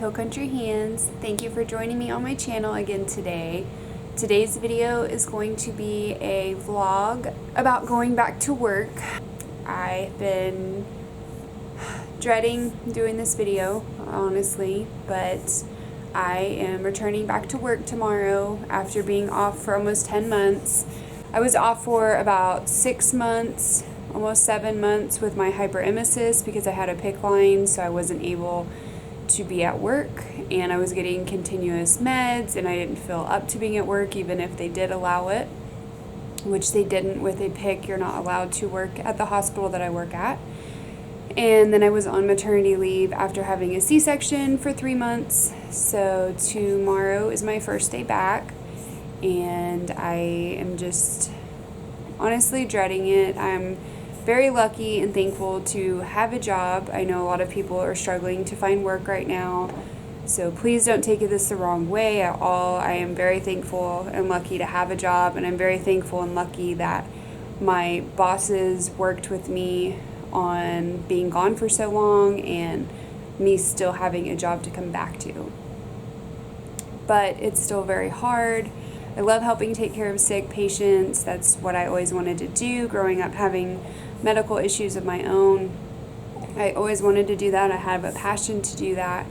Hill Country Hands. Thank you for joining me on my channel again today. Today's video is going to be a vlog about going back to work. I've been dreading doing this video, honestly, but I am returning back to work tomorrow after being off for almost 10 months. I was off for about 6 months, almost 7 months with my hyperemesis because I had a PICC line, so I wasn't able to be at work, and I was getting continuous meds and I didn't feel up to being at work even if they did allow it, which they didn't. With a PICC, you're not allowed to work at the hospital that I work at. And then I was on maternity leave after having a C-section for 3 months, so tomorrow is my first day back, and I am just honestly dreading it. I'm very lucky and thankful to have a job. I know a lot of people are struggling to find work right now, so please don't take this the wrong way at all. I am very thankful and lucky to have a job, and I'm very thankful and lucky that my bosses worked with me on being gone for so long and me still having a job to come back to. But it's still very hard. I love helping take care of sick patients. That's what I always wanted to do growing up, having medical issues of my own. I always wanted to do that. I have a passion to do that.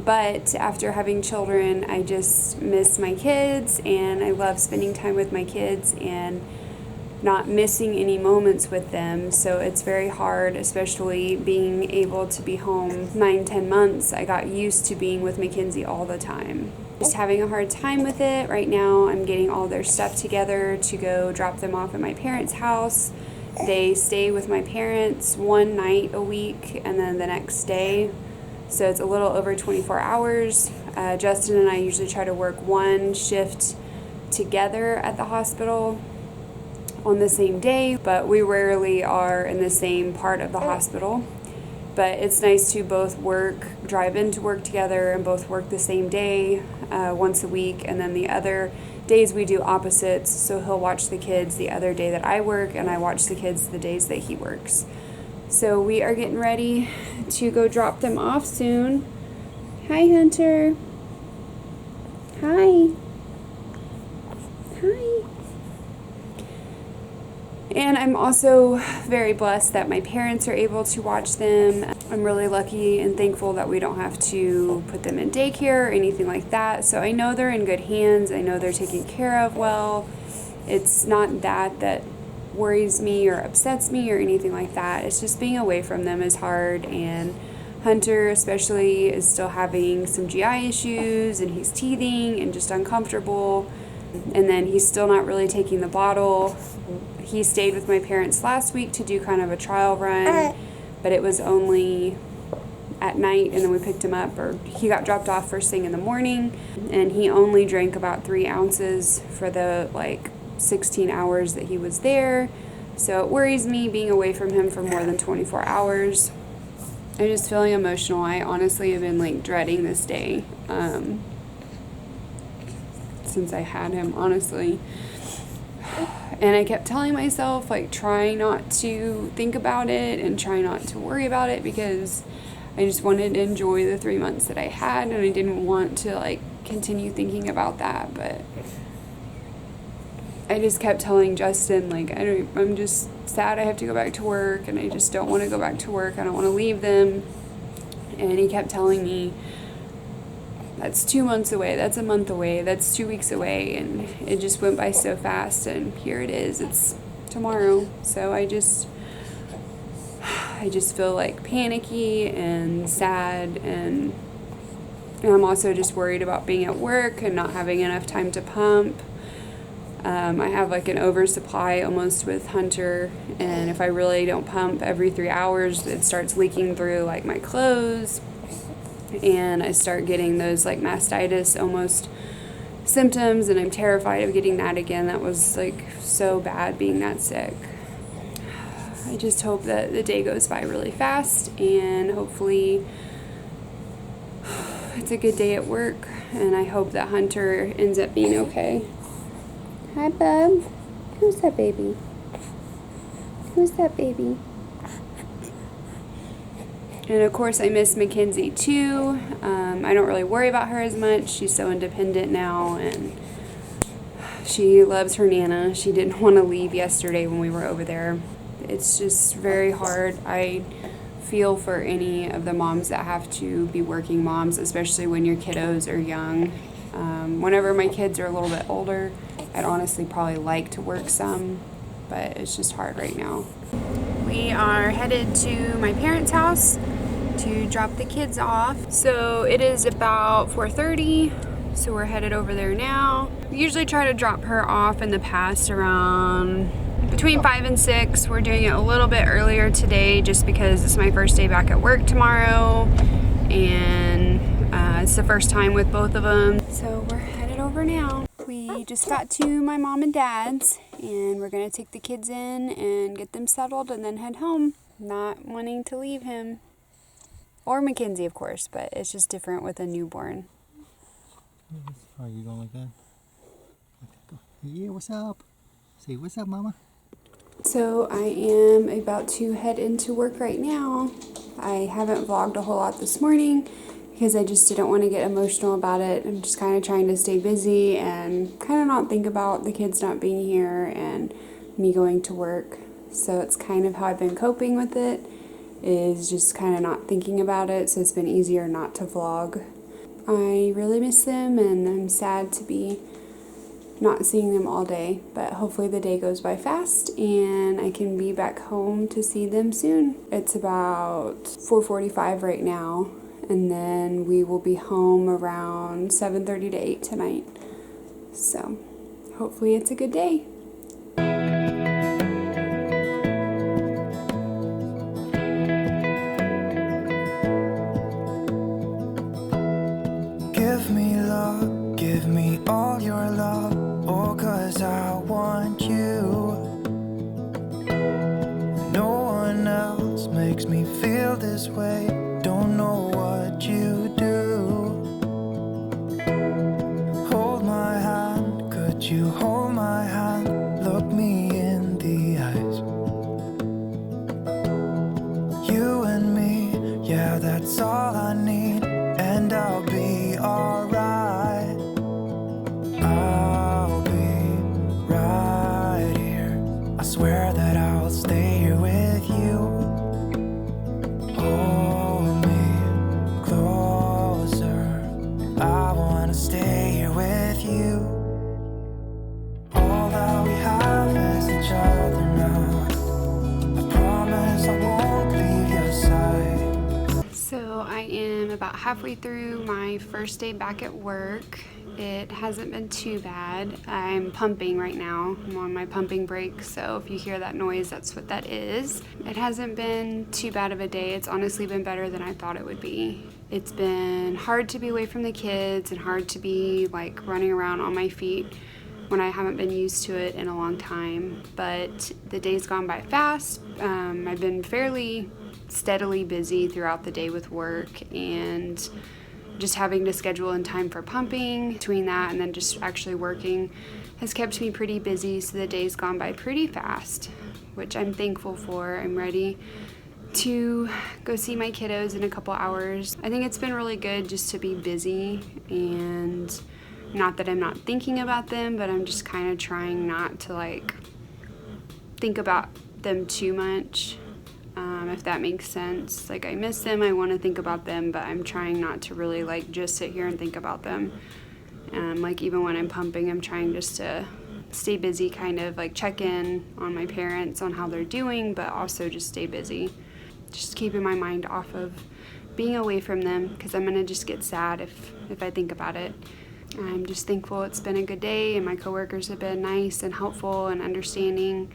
But after having children, I just miss my kids, and I love spending time with my kids and not missing any moments with them. So it's very hard, especially being able to be home 9-10 months. I got used to being with Mackenzie all the time. Just having a hard time with it. Right now I'm getting all their stuff together to go drop them off at my parents' house. They stay with my parents one night a week and then the next day. So it's a little over 24 hours. Justin and I usually try to work one shift together at the hospital on the same day, but we rarely are in the same part of the hospital. But it's nice to both drive into work together and both work the same day once a week, and then the other days we do opposites, so he'll watch the kids the other day that I work and I watch the kids the days that he works. So we are getting ready to go drop them off soon. Hi, Hunter. Hi. Hi. And I'm also very blessed that my parents are able to watch them. I'm really lucky and thankful that we don't have to put them in daycare or anything like that. So I know they're in good hands. I know they're taken care of well. It's not that worries me or upsets me or anything like that. It's just being away from them is hard, and Hunter especially is still having some GI issues, and he's teething and just uncomfortable. And then he's still not really taking the bottle. He stayed with my parents last week to do kind of a trial run, but it was only at night, and then we picked him up, or he got dropped off first thing in the morning, and he only drank about 3 ounces for the 16 hours that he was there. So it worries me being away from him for more than 24 hours. I'm just feeling emotional. I honestly have been dreading this day since I had him, honestly. And I kept telling myself, try not to think about it and try not to worry about it, because I just wanted to enjoy the 3 months that I had, and I didn't want to continue thinking about that. But I just kept telling Justin, I'm just sad I have to go back to work, and I just don't want to go back to work. I don't want to leave them. And he kept telling me, that's 2 months away, that's a month away, that's 2 weeks away, and it just went by so fast, and here it is, it's tomorrow. So I just feel panicky and sad, and I'm also just worried about being at work and not having enough time to pump. I have an oversupply almost with Hunter, and if I really don't pump every 3 hours, it starts leaking through my clothes, and I start getting those mastitis almost symptoms, and I'm terrified of getting that again. That was so bad being that sick. I just hope that the day goes by really fast, and hopefully it's a good day at work, and I hope that Hunter ends up being okay. Hi, bub. Who's that baby? Who's that baby? And of course I miss Mackenzie too. I don't really worry about her as much. She's so independent now, and she loves her Nana. She didn't want to leave yesterday when we were over there. It's just very hard. I feel for any of the moms that have to be working moms, especially when your kiddos are young. Whenever my kids are a little bit older, I'd honestly probably like to work some, but it's just hard right now. We are headed to my parents' house to drop the kids off. So it is about 4:30, so we're headed over there now. We usually try to drop her off in the past around between 5 and 6. We're doing it a little bit earlier today just because it's my first day back at work tomorrow, and it's the first time with both of them. So we're headed over now. We just got to my mom and dad's, and we're gonna take the kids in and get them settled and then head home. Not wanting to leave him, or Mackenzie of course, but it's just different with a newborn. Are you going like that? Yeah, what's up? Say what's up, mama. So I am about to head into work right now. I haven't vlogged a whole lot this morning because I just didn't want to get emotional about it. I'm just kind of trying to stay busy and kind of not think about the kids not being here and me going to work. So it's kind of how I've been coping with it, is just kind of not thinking about it. So it's been easier not to vlog. I really miss them, and I'm sad to be not seeing them all day, but hopefully the day goes by fast and I can be back home to see them soon. It's about 4:45 right now, and then we will be home around 7:30 to 8 tonight. So hopefully it's a good day. Give me love, give me all your love, oh, 'cause I want you. No one else makes me feel this way, don't know what you do. Hold my hand, could you hold my hand, look me in the eyes. You and me, yeah, that's all I need, and I'll be alright. I'll be right here. I swear that I'll stay here with you. Hold me closer. I wanna stay here with you. All that we have is each other now. I promise I won't leave your side. So I am about halfway through my first day back at work. It hasn't been too bad. I'm pumping right now. I'm on my pumping break, so if you hear that noise, that's what that is. It hasn't been too bad of a day. It's honestly been better than I thought it would be. It's been hard to be away from the kids and hard to be like running around on my feet when I haven't been used to it in a long time, but the day's gone by fast. I've been fairly steadily busy throughout the day with work, and just having to schedule in time for pumping between that and then just actually working has kept me pretty busy, so the day's gone by pretty fast, which I'm thankful for. I'm ready to go see my kiddos in a couple hours. I think it's been really good just to be busy, and not that I'm not thinking about them, but I'm just kind of trying not to like think about them too much. If that makes sense. Like, I miss them, I want to think about them, but I'm trying not to really like just sit here and think about them. Like, even when I'm pumping, I'm trying just to stay busy, kind of like check in on my parents on how they're doing, but also just stay busy. Just keeping my mind off of being away from them, because I'm gonna just get sad if I think about it. I'm just thankful it's been a good day, and my coworkers have been nice and helpful and understanding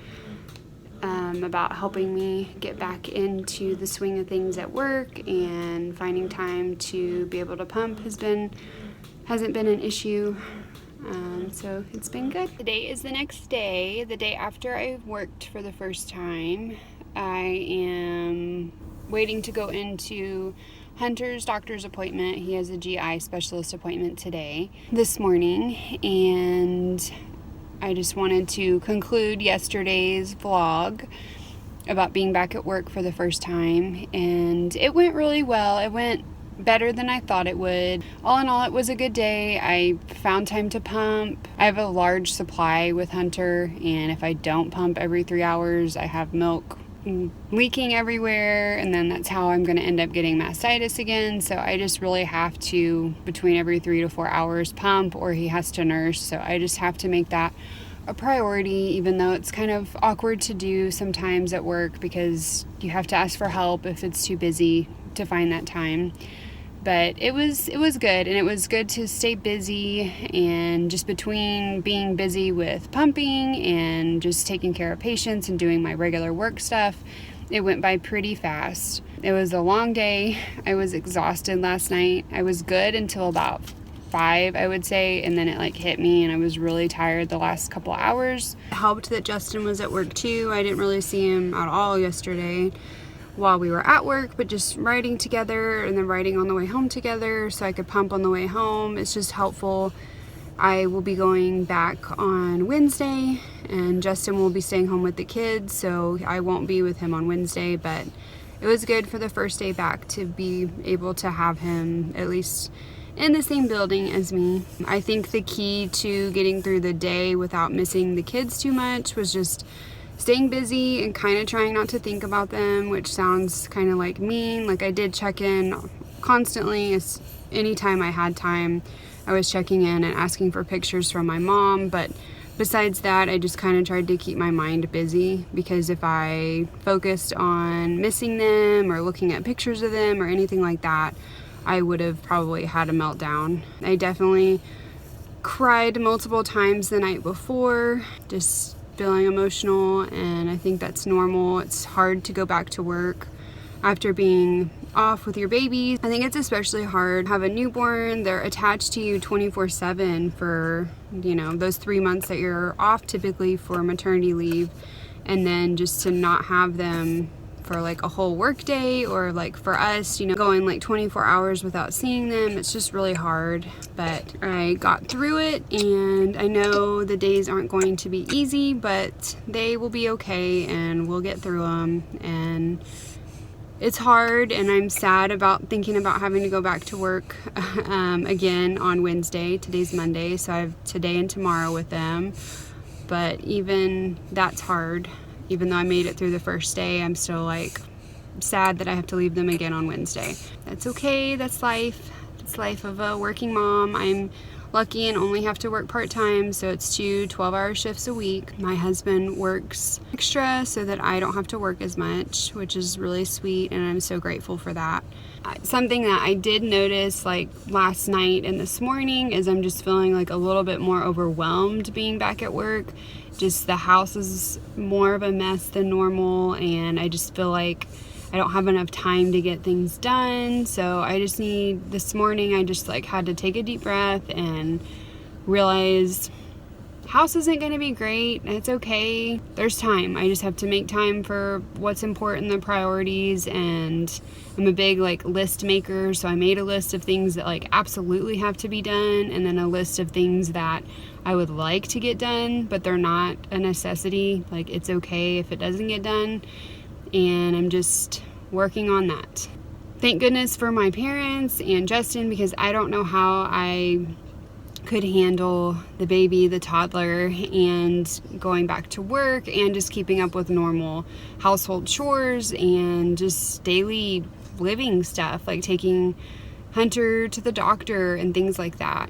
about helping me get back into the swing of things at work, and finding time to be able to pump hasn't been an issue. So it's been good. Today is the next day, the day after I worked for the first time. I am waiting to go into Hunter's doctor's appointment. He has a GI specialist appointment this morning, and I just wanted to conclude yesterday's vlog about being back at work for the first time, and it went really well. It went better than I thought it would. All in all, it was a good day. I found time to pump. I have a large supply with Hunter, and if I don't pump every 3 hours, I have milk leaking everywhere, and then that's how I'm going to end up getting mastitis again. So I just really have to, between every 3 to 4 hours, pump, or he has to nurse. So I just have to make that a priority, even though it's kind of awkward to do sometimes at work because you have to ask for help if it's too busy to find that time. But it was good, and it was good to stay busy, and just between being busy with pumping and just taking care of patients and doing my regular work stuff, it went by pretty fast. It was a long day. I was exhausted last night. I was good until about 5, I would say, and then it hit me, and I was really tired the last couple hours. It helped that Justin was at work too. I didn't really see him at all yesterday while we were at work, but just riding together and then riding on the way home together so I could pump on the way home. It's just helpful. I will be going back on Wednesday, and Justin will be staying home with the kids, so I won't be with him on Wednesday, but it was good for the first day back to be able to have him at least in the same building as me. I think the key to getting through the day without missing the kids too much was just staying busy and kind of trying not to think about them, which sounds kind of mean. I did check in constantly. Anytime I had time, I was checking in and asking for pictures from my mom, but besides that, I just kind of tried to keep my mind busy, because if I focused on missing them or looking at pictures of them or anything like that, I would have probably had a meltdown. I definitely cried multiple times the night before, just feeling emotional, and I think that's normal. It's hard to go back to work after being off with your babies. I think it's especially hard to have a newborn. They're attached to you 24/7 for, those 3 months that you're off typically for maternity leave, and then just to not have them for a whole work day, or for us, going 24 hours without seeing them. It's just really hard, but I got through it, and I know the days aren't going to be easy, but they will be okay, and we'll get through them. And it's hard, and I'm sad about thinking about having to go back to work again on Wednesday. Today's Monday, so I have today and tomorrow with them, but even that's hard. Even though I made it through the first day, I'm still sad that I have to leave them again on Wednesday. That's okay, that's life. It's life of a working mom. I'm lucky and only have to work part-time, so it's 2 12-hour shifts a week. My husband works extra so that I don't have to work as much, which is really sweet, and I'm so grateful for that. Something that I did notice last night and this morning is I'm just feeling a little bit more overwhelmed being back at work. Just the house is more of a mess than normal, and I just feel like I don't have enough time to get things done. So this morning I just had to take a deep breath and realize house isn't going to be great. It's okay. There's time. I just have to make time for what's important, the priorities, and I'm a big list maker, so I made a list of things that absolutely have to be done, and then a list of things that I would like to get done, but they're not a necessity. It's okay if it doesn't get done, and I'm just working on that. Thank goodness for my parents and Justin, because I don't know how I could handle the baby, the toddler, and going back to work, and just keeping up with normal household chores and just daily living stuff, taking Hunter to the doctor and things like that.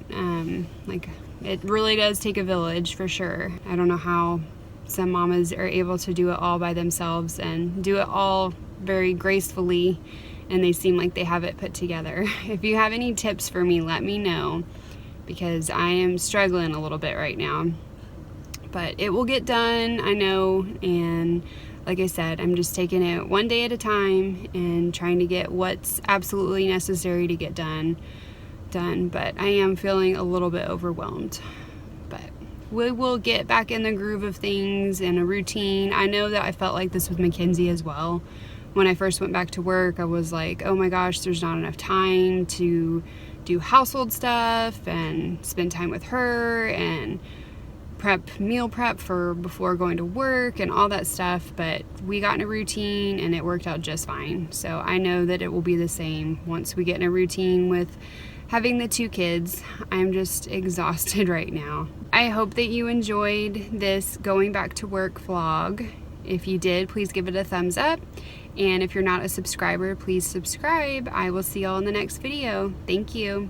It really does take a village, for sure. I don't know how some mamas are able to do it all by themselves and do it all very gracefully, and they seem like they have it put together. If you have any tips for me, let me know, because I am struggling a little bit right now. But it will get done, I know, and like I said, I'm just taking it one day at a time and trying to get what's absolutely necessary to get done. But I am feeling a little bit overwhelmed. But we will get back in the groove of things and a routine. I know that I felt like this with Mackenzie as well. When I first went back to work, I was like, oh my gosh, there's not enough time to do household stuff and spend time with her and meal prep for before going to work and all that stuff, but we got in a routine and it worked out just fine. So I know that it will be the same once we get in a routine with having the 2 kids. I'm just exhausted right now. I hope that you enjoyed this going back to work vlog. If you did, please give it a thumbs up. And if you're not a subscriber, please subscribe. I will see y'all in the next video. Thank you.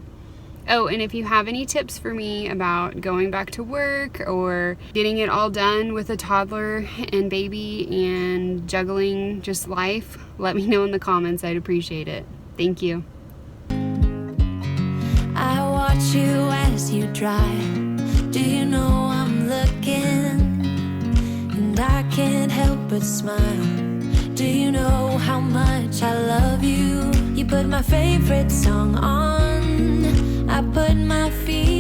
Oh, and if you have any tips for me about going back to work or getting it all done with a toddler and baby and juggling just life, let me know in the comments. I'd appreciate it. Thank you. I watch you as you drive. Do you know I'm looking? And I can't help but smile. Do you know how much I love you? You put my favorite song on. I put my feet